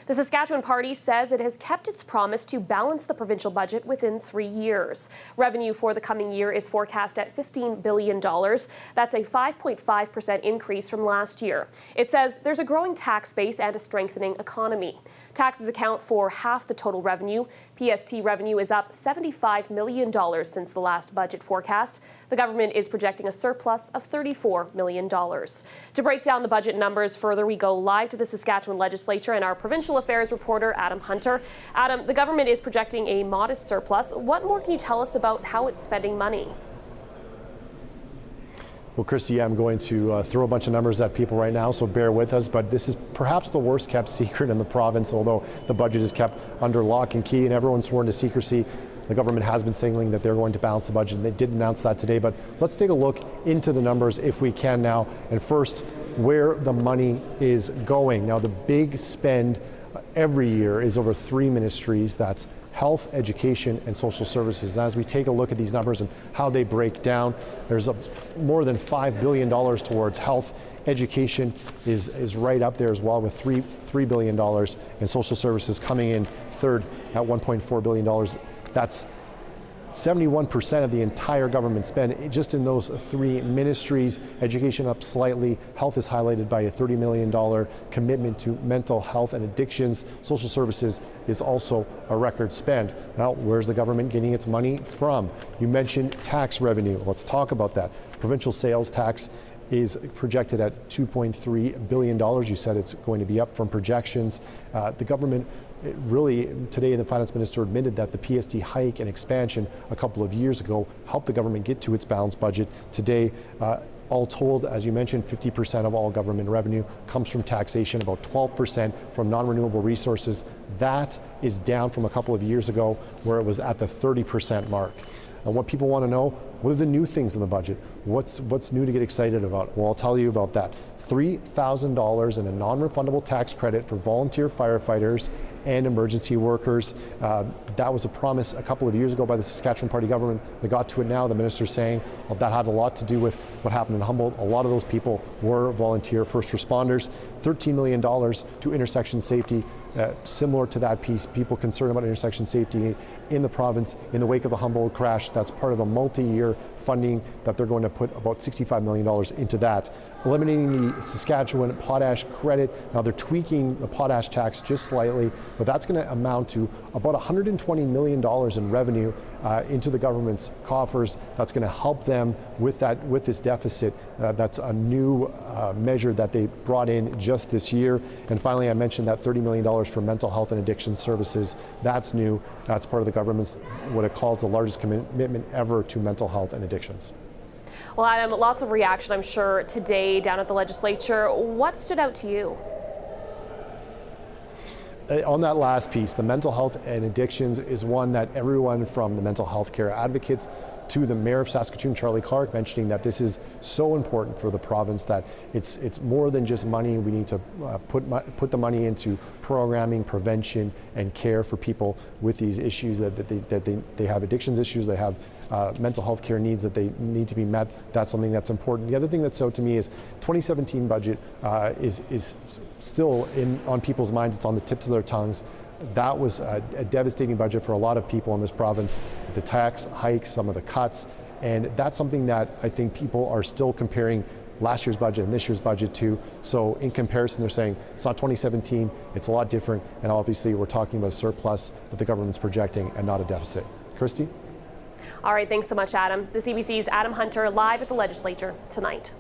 The Saskatchewan Party says it has kept its promise to balance the provincial budget within 3 years. Revenue for the coming year is forecast at $15 billion. That's a 5.5% increase from last year. It says there's a growing tax base and a strengthening economy. Taxes account for half the total revenue. PST revenue is up $75 million since the last budget forecast. The government is projecting a surplus of $34 million. To break down the budget numbers further, we go live to the Saskatchewan legislature and our provincial affairs reporter, Adam Hunter. Adam, the government is projecting a modest surplus. What more can you tell us about how it's spending money? Well, Christy, I'm going to throw a bunch of numbers at people right now, so bear with us. But this is perhaps the worst kept secret in the province, although the budget is kept under lock and key and everyone's sworn to secrecy. The government has been signaling that they're going to balance the budget, and they did announce that today. But let's take a look into the numbers if we can now. And first, where the money is going. Now, the big spend every year is over 3 ministries. That's health, education, and social services. And as we take a look at these numbers and how they break down, there's more than $5 billion towards health. Education is right up there as well with $3 billion, and social services coming in third at $1.4 billion. That's 71% of the entire government spend just in those 3 ministries. Education up slightly. Health is highlighted by a $30 million commitment to mental health and addictions. Social services is also a record spend. Now, where's the government getting its money from? You mentioned tax revenue. Let's talk about that. Provincial sales tax is projected at $2.3 billion. You said it's going to be up from projections. The government really, today the finance minister admitted that the PST hike and expansion a couple of years ago helped the government get to its balanced budget. Today, all told, as you mentioned, 50% of all government revenue comes from taxation, about 12% from non-renewable resources. That is down from a couple of years ago where it was at the 30% mark. And what people want to know, what are the new things in the budget? What's new to get excited about? Well, I'll tell you about that. $3,000 in a non-refundable tax credit for volunteer firefighters and emergency workers. That was a promise a couple of years ago by the Saskatchewan Party government. They got to it now. The minister's saying, well, that had a lot to do with what happened in Humboldt. A lot of those people were volunteer first responders. $13 million to intersection safety. Similar to that piece, people concerned about intersection safety in the province in the wake of the Humboldt crash. That's part of a multi-year funding that they're going to put about $65 million into that. Eliminating the Saskatchewan potash credit. Now they're tweaking the potash tax just slightly, but that's going to amount to about $120 million in revenue into the government's coffers. That's going to help them with this deficit. That's a new measure that they brought in just this year. And finally, I mentioned that $30 million for mental health and addiction services. That's new. That's part of the government's, what it calls the largest commitment ever to mental health and addictions. Well, Adam, lots of reaction, I'm sure, today down at the legislature. What stood out to you? On that last piece, the mental health and addictions is one that everyone from the mental health care advocates to the Mayor of Saskatoon, Charlie Clark, mentioning that this is so important for the province that it's more than just money. We need to put the money into programming, prevention, and care for people with these issues that they have addictions issues, they have mental health care needs that they need to be met. That's something that's important. The other thing that's out to me is 2017 budget is still on people's minds. It's on the tips of their tongues. That was a devastating budget for a lot of people in this province. The tax hikes, some of the cuts, and that's something that I think people are still comparing last year's budget and this year's budget to. So in comparison, they're saying it's not 2017, it's a lot different, and obviously we're talking about a surplus that the government's projecting and not a deficit. Christy? All right, thanks so much, Adam. The CBC's Adam Hunter live at the legislature tonight.